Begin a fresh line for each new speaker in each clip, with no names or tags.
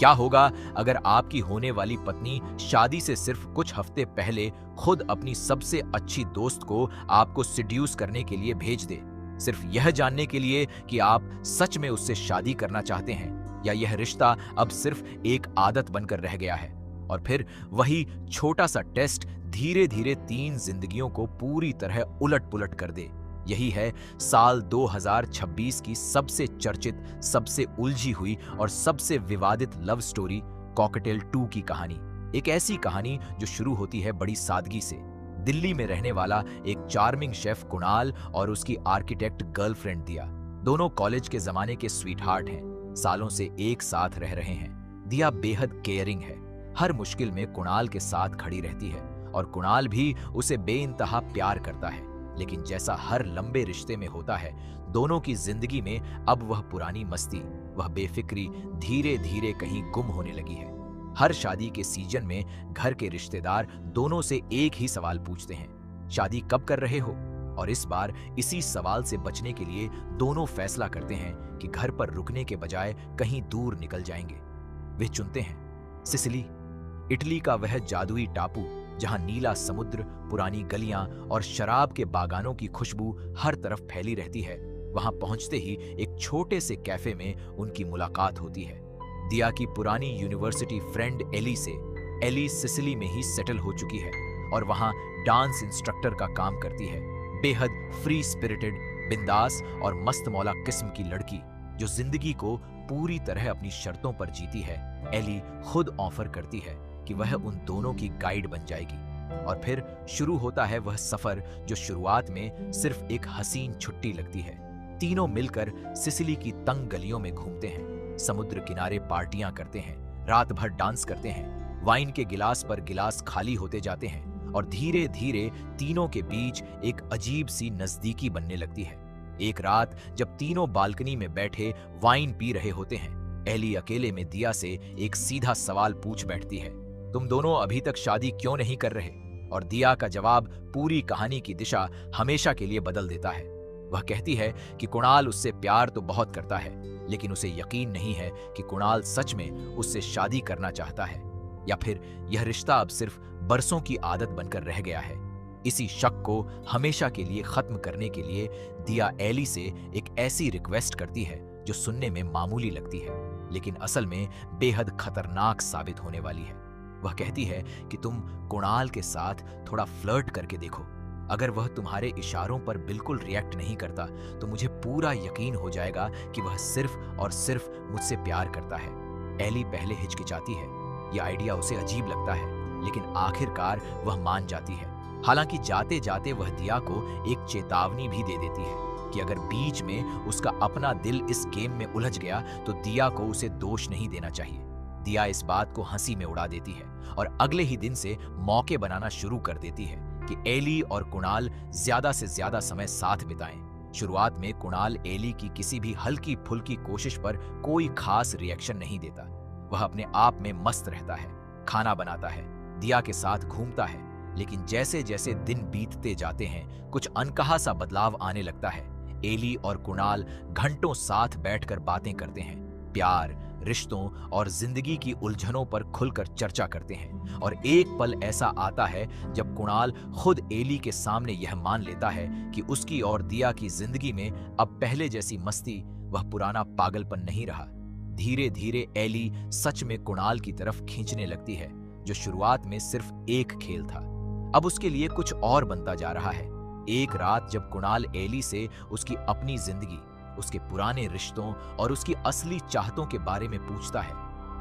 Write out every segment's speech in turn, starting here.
क्या होगा अगर आपकी होने वाली पत्नी शादी से सिर्फ कुछ हफ्ते पहले खुद अपनी सबसे अच्छी दोस्त को आपको सिड्यूस करने के लिए भेज दे, सिर्फ यह जानने के लिए कि आप सच में उससे शादी करना चाहते हैं या यह रिश्ता अब सिर्फ एक आदत बनकर रह गया है। और फिर वही छोटा सा टेस्ट धीरे धीरे 3 जिंदगियों को पूरी तरह उलट पुलट कर दे। यही है साल 2026 की सबसे चर्चित, सबसे उलझी हुई और सबसे विवादित लव स्टोरी कॉकटेल 2 की कहानी। एक ऐसी कहानी जो शुरू होती है बड़ी सादगी से। दिल्ली में रहने वाला एक चार्मिंग शेफ कुणाल और उसकी आर्किटेक्ट गर्लफ्रेंड दिया। दोनों कॉलेज के जमाने के स्वीटहार्ट हैं, सालों से एक साथ रह रहे हैं। दिया बेहद केयरिंग है, हर मुश्किल में कुणाल के साथ खड़ी रहती है और कुणाल भी उसे बेइंतहा प्यार करता है। लेकिन जैसा हर लंबे रिश्ते में होता है, दोनों की जिंदगी में अब वह पुरानी मस्ती, वह बेफिक्री धीरे धीरे कहीं गुम होने लगी है। हर शादी के सीजन में घर के रिश्तेदार दोनों से एक ही सवाल पूछते हैं, शादी कब कर रहे हो? और इस बार इसी सवाल से बचने के लिए दोनों फैसला करते हैं कि घर पर रुकने के बजाय कहीं दूर निकल जाएंगे। वे चुनते हैं सिसिली, इटली का वह जादुई टापू जहां नीला समुद्र, पुरानी गलियां और शराब के बागानों की खुशबू हर तरफ फैली रहती है। वहां पहुंचते ही एक छोटे से कैफे में उनकी मुलाकात होती है। दिया की पुरानी यूनिवर्सिटी फ्रेंड एली से। एली सिसिली में ही सेटल हो चुकी है और वहां डांस इंस्ट्रक्टर का काम करती है। बेहद फ्री स्पिरिटेड, बिंदास और मस्त मौला किस्म की लड़की जो जिंदगी को पूरी तरह अपनी शर्तों पर जीती है। एली खुद ऑफर करती है कि वह उन दोनों की गाइड बन जाएगी। और फिर शुरू होता है वह सफर जो शुरुआत में सिर्फ एक हसीन छुट्टी लगती है। तीनों मिलकर सिसिली की तंग गलियों में घूमते हैं, समुद्र किनारे पार्टियां करते हैं, रात भर डांस करते हैं, वाइन के गिलास पर गिलास खाली होते जाते हैं और धीरे धीरे तीनों के बीच एक अजीब सी नजदीकी बनने लगती है। एक रात जब तीनों बालकनी में बैठे वाइन पी रहे होते हैं, एली अकेले में दिया से एक सीधा सवाल पूछ बैठती है, तुम दोनों अभी तक शादी क्यों नहीं कर रहे? और दिया का जवाब पूरी कहानी की दिशा हमेशा के लिए बदल देता है। वह कहती है कि कुणाल उससे प्यार तो बहुत करता है, लेकिन उसे यकीन नहीं है कि कुणाल सच में उससे शादी करना चाहता है या फिर यह रिश्ता अब सिर्फ बरसों की आदत बनकर रह गया है। इसी शक को हमेशा के लिए खत्म करने के लिए दिया एली से एक ऐसी रिक्वेस्ट करती है जो सुनने में मामूली लगती है, लेकिन असल में बेहद खतरनाक साबित होने वाली है। वह कहती है कि तुम कुणाल के साथ थोड़ा फ्लर्ट करके देखो। अगर वह तुम्हारे इशारों पर बिल्कुल रिएक्ट नहीं करता तो मुझे पूरा यकीन हो जाएगा कि वह सिर्फ और सिर्फ मुझसे प्यार करता है। एली पहले हिचकिचाती है, यह आइडिया उसे अजीब लगता है, लेकिन आखिरकार वह मान जाती है। हालांकि जाते जाते वह दिया को एक चेतावनी भी दे देती है कि अगर बीच में उसका अपना दिल इस गेम में उलझ गया तो दिया को उसे दोष नहीं देना चाहिए। दिया इस बात को हंसी में उड़ा देती है और अगले ही दिन से मौके बनाना शुरू कर देती है कि एली और कुणाल ज्यादा से ज्यादा समय साथ बिताएं। शुरुआत में कुणाल एली की किसी भी हल्की फुल्की कोशिश पर कोई खास रिएक्शन नहीं देता। वह अपने आप में मस्त रहता है, खाना बनाता है, दिया के साथ घूमता है। लेकिन जैसे जैसे दिन बीतते जाते हैं कुछ अनकहा सा बदलाव आने लगता है। एली और कुणाल घंटों साथ बैठकर बातें करते हैं, प्यार, रिश्तों और जिंदगी की उलझनों पर खुलकर चर्चा करते हैं। और एक पल ऐसा आता है जब कुणाल खुद एली के सामने यह मान लेता है कि उसकी और दिया की जिंदगी में अब पहले जैसी मस्ती, वह पुराना पागलपन नहीं रहा। धीरे धीरे एली सच में कुणाल की तरफ खींचने लगती है, जो शुरुआत में सिर्फ एक खेल था, अब उसके लिए कुछ और बनता जा रहा है। एक रात जब कुणाल एली से उसकी अपनी जिंदगी, उसके पुराने रिश्तों और उसकी असली चाहतों के बारे में पूछता है,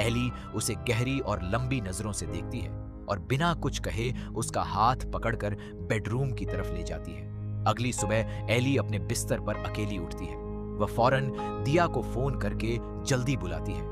एली उसे गहरी और लंबी नजरों से देखती है और बिना कुछ कहे उसका हाथ पकड़कर बेडरूम की तरफ ले जाती है। अगली सुबह एली अपने बिस्तर पर अकेली उठती है। वह फौरन दिया को फोन करके जल्दी बुलाती है।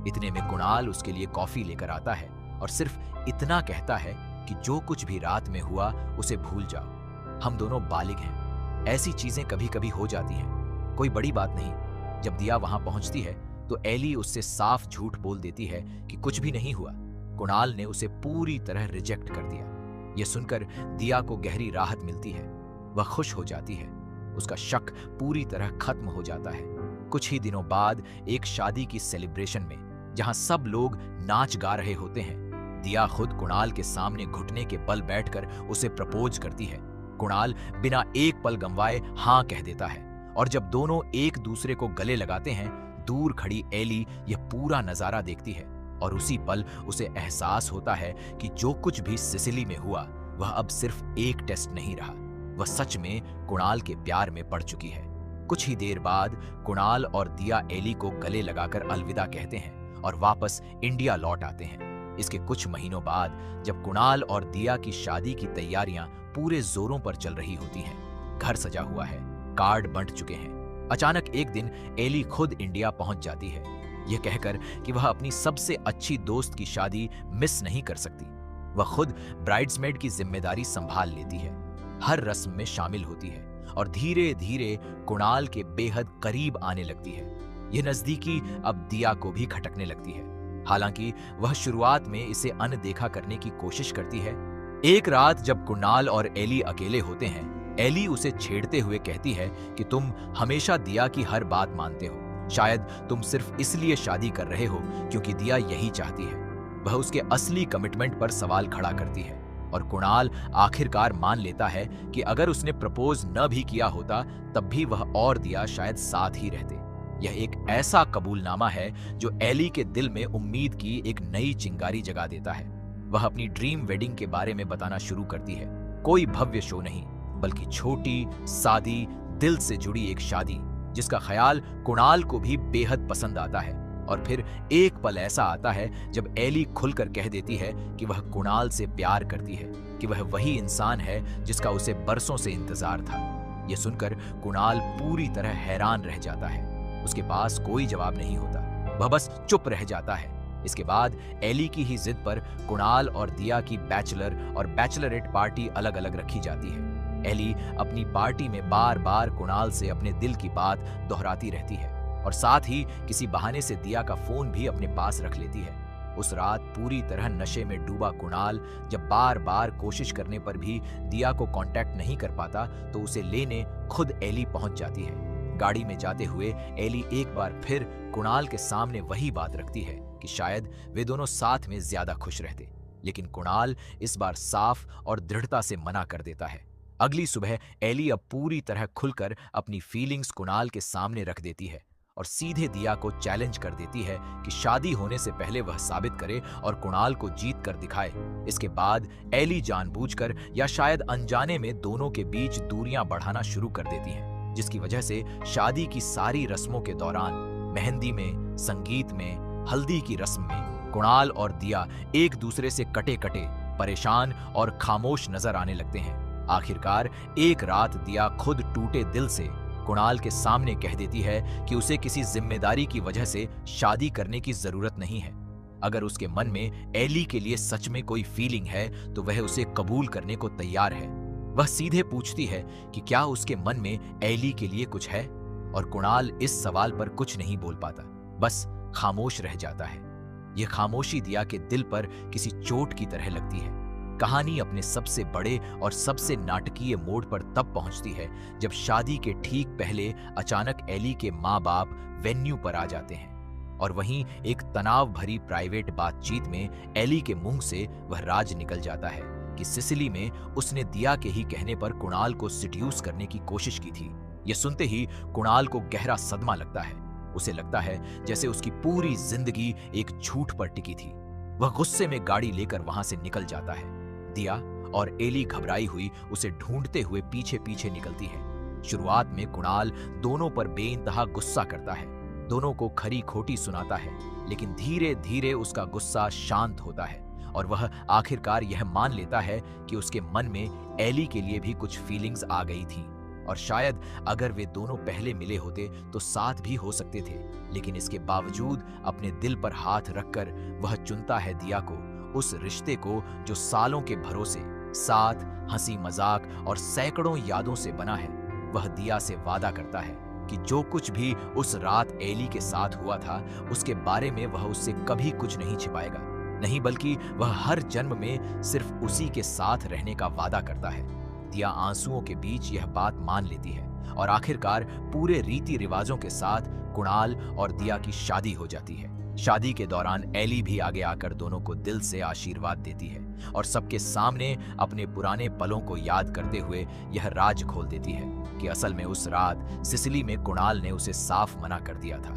इतने में कुणाल उसके लिए कॉफी लेकर आता है और सिर्फ इतना कहता है कि जो कुछ भी रात में हुआ उसे भूल जाओ, हम दोनों बालिग हैं, ऐसी चीजें कभी कभी हो जाती हैं, कोई बड़ी बात नहीं। जब दिया वहां पहुंचती है तो एली उससे साफ झूठ बोल देती है कि कुछ भी नहीं हुआ, कुणाल ने उसे पूरी तरह रिजेक्ट कर दिया। यह सुनकर दिया को गहरी राहत मिलती है, वह खुश हो जाती है, उसका शक पूरी तरह खत्म हो जाता है। कुछ ही दिनों बाद एक शादी की सेलिब्रेशन में जहां सब लोग नाच गा रहे होते हैं। दिया खुद कुणाल के सामने घुटने के बल बैठकर उसे प्रपोज करती है। कुणाल बिना एक पल गंवाए हाँ कह देता है और जब दोनों एक दूसरे को गले लगाते हैं, दूर खड़ी एली यह पूरा नजारा देखती है और उसी पल उसे एहसास होता है कि जो कुछ भी सिसिली में हुआ वह अब सिर्फ एक टेस्ट नहीं रहा, वह सच में कुणाल के प्यार में पड़ चुकी है। कुछ ही देर बाद कुणाल और दिया एली को गले लगाकर अलविदा कहते हैं और वापस इंडिया लौट आते हैं। इसके कुछ महीनों बाद जब कुणाल और दिया की शादी की तैयारियां पूरे जोरों पर चल रही होती हैं, घर सजा हुआ है, कार्ड बंट चुके हैं, अचानक एक दिन एली खुद इंडिया पहुंच जाती है, यह कहकर कि वह अपनी सबसे अच्छी दोस्त की शादी मिस नहीं कर सकती। वह खुद ब्राइड्समेड की जिम्मेदारी संभाल लेती है, हर रस्म में शामिल होती है और धीरे धीरे कुणाल के बेहद करीब आने लगती है। यह नजदीकी अब दिया को भी खटकने लगती है। हालांकि वह शुरुआत में इसे अनदेखा करने की कोशिश करती है। एक रात जब कुणाल और एली अकेले होते हैं, एली उसे छेड़ते हुए कहती है कि तुम हमेशा दिया की हर बात मानते हो, शायद तुम सिर्फ इसलिए शादी कर रहे हो क्योंकि दिया यही चाहती है। वह उसके असली कमिटमेंट पर सवाल खड़ा करती है और कुणाल आखिरकार मान लेता है कि अगर उसने प्रपोज न भी किया होता तब भी वह और दिया शायद साथ ही रहते। यह एक ऐसा कबूलनामा है जो एली के दिल में उम्मीद की एक नई चिंगारी जगा देता है। वह अपनी ड्रीम वेडिंग के बारे में बताना शुरू करती है। कोई भव्य शो नहीं, बल्कि छोटी, सादी, दिल से जुड़ी एक शादी जिसका ख्याल कुणाल को भी बेहद पसंद आता है। और फिर एक पल ऐसा आता है जब एली खुलकर कह देती है कि वह कुणाल से प्यार करती है, कि वह वही इंसान है जिसका उसे बरसों से इंतजार था। यह सुनकर कुणाल पूरी तरह हैरान रह जाता है। उसके पास कोई जवाब नहीं होता, वह बस चुप रह जाता है। इसके बाद एली की ही जिद पर कुणाल और दिया की बैचलर और बैचलरेट पार्टी अलग अलग रखी जाती है। एली अपनी पार्टी में बार बार कुणाल से अपने दिल की बात दोहराती रहती है और साथ ही किसी बहाने से दिया का फोन भी अपने पास रख लेती है। उस रात पूरी तरह नशे में डूबा कुणाल जब बार बार कोशिश करने पर भी दिया को कांटेक्ट नहीं कर पाता तो उसे लेने खुद एली पहुंच जाती है। गाड़ी में जाते हुए एली एक बार फिर कुणाल के सामने वही बात रखती है कि शायद वे दोनों साथ में ज्यादा खुश रहते, लेकिन कुणाल इस बार साफ और दृढ़ता से मना कर देता है। अगली सुबह एली अब पूरी तरह खुलकर अपनी फीलिंग्स कुणाल के सामने रख देती है और सीधे दिया को चैलेंज कर देती है कि शादी होने से पहले वह साबित करे और कुणाल को जीत कर दिखाए। इसके बाद एली जानबूझकर या शायद अनजाने में दोनों के बीच दूरियां बढ़ाना शुरू कर देती है, जिसकी वजह से शादी की सारी रस्मों के दौरान, मेहंदी में, संगीत में, हल्दी की रस्म में, कुणाल और दिया एक दूसरे से कटे कटे, परेशान और खामोश नजर आने लगते हैं। आखिरकार एक रात दिया खुद टूटे दिल से कुणाल के सामने कह देती है कि उसे किसी जिम्मेदारी की वजह से शादी करने की जरूरत नहीं है। अगर उसके मन में एली के लिए सच में कोई फीलिंग है तो वह उसे कबूल करने को तैयार है। वह सीधे पूछती है कि क्या उसके मन में एली के लिए कुछ है, और कुणाल इस सवाल पर कुछ नहीं बोल पाता, बस खामोश रह जाता है। यह खामोशी दिया के दिल पर किसी चोट की तरह लगती है। कहानी अपने सबसे बड़े और सबसे नाटकीय मोड़ पर तब पहुंचती है जब शादी के ठीक पहले अचानक एली के माँ बाप वेन्यू पर आ जाते हैं और वहीं एक तनाव भरी प्राइवेट बातचीत में एली के मुंह से वह राज निकल जाता है कि सिसिली में उसने दिया के ही कहने पर कुणाल को सिड्यूस करने की कोशिश की थी। यह सुनते ही कुणाल को गहरा सदमा लगता है। उसे लगता है जैसे उसकी पूरी जिंदगी एक झूठ पर टिकी थी। वह गुस्से में गाड़ी लेकर वहां से निकल जाता है। दिया और एली घबराई हुई उसे ढूंढते हुए पीछे पीछे निकलती है। शुरुआत में कुणाल दोनों पर बेइंतहा गुस्सा करता है, दोनों को खरी खोटी सुनाता है, लेकिन धीरे धीरे उसका गुस्सा शांत होता है और वह आखिरकार यह मान लेता है कि उसके मन में एली के लिए भी कुछ फीलिंग्स आ गई थी और शायद अगर वे दोनों पहले मिले होते तो साथ भी हो सकते थे। लेकिन इसके बावजूद अपने दिल पर हाथ रखकर वह चुनता है दिया को, उस रिश्ते को जो सालों के भरोसे, साथ, हंसी मजाक और सैकड़ों यादों से बना है। वह दिया से वादा करता है कि जो कुछ भी उस रात एली के साथ हुआ था उसके बारे में वह उससे कभी कुछ नहीं छिपाएगा, नहीं बल्कि वह हर जन्म में सिर्फ उसी के साथ रहने का वादा करता है। दिया आंसुओं के बीच यह बात मान लेती है और आखिरकार पूरे रीति रिवाजों के साथ कुणाल और दिया की शादी हो जाती है। शादी के दौरान एली भी आगे आकर दोनों को दिल से आशीर्वाद देती है और सबके सामने अपने पुराने पलों को याद करते हुए यह राज खोल देती है कि असल में उस रात सिसिली में कुणाल ने उसे साफ मना कर दिया था।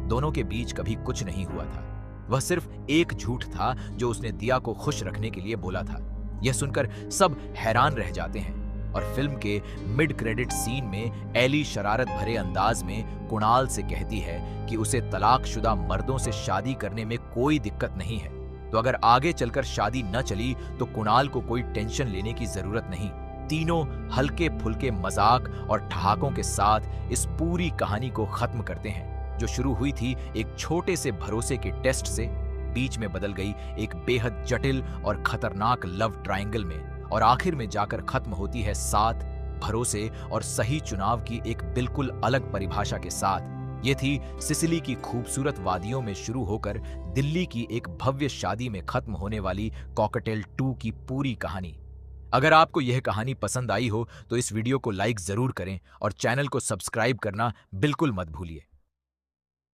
दोनों के बीच कभी कुछ नहीं हुआ था। वह सिर्फ एक झूठ था जो उसने दिया को खुश रखने के लिए बोला था। यह सुनकर सब हैरान रह जाते हैं और फिल्म के मिड क्रेडिट सीन में एली शरारत भरे अंदाज में कुणाल से कहती है कि उसे तलाकशुदा मर्दों से शादी करने में कोई दिक्कत नहीं है, तो अगर आगे चलकर शादी न चली तो कुणाल को कोई टेंशन लेने की जरूरत नहीं। तीनों हल्के फुल्के मजाक और ठहाकों के साथ इस पूरी कहानी को खत्म करते हैं, जो शुरू हुई थी एक छोटे से भरोसे के टेस्ट से, बीच में बदल गई एक बेहद जटिल और खतरनाक लव ट्रायंगल में और आखिर में जाकर खत्म होती है साथ, भरोसे और सही चुनाव की एक बिल्कुल अलग परिभाषा के साथ। ये थी सिसिली की खूबसूरत वादियों में शुरू होकर दिल्ली की एक भव्य शादी में खत्म होने वाली कॉकटेल 2 की पूरी कहानी। अगर आपको यह कहानी पसंद आई हो तो इस वीडियो को लाइक जरूर करें और चैनल को सब्सक्राइब करना बिल्कुल मत भूलिए।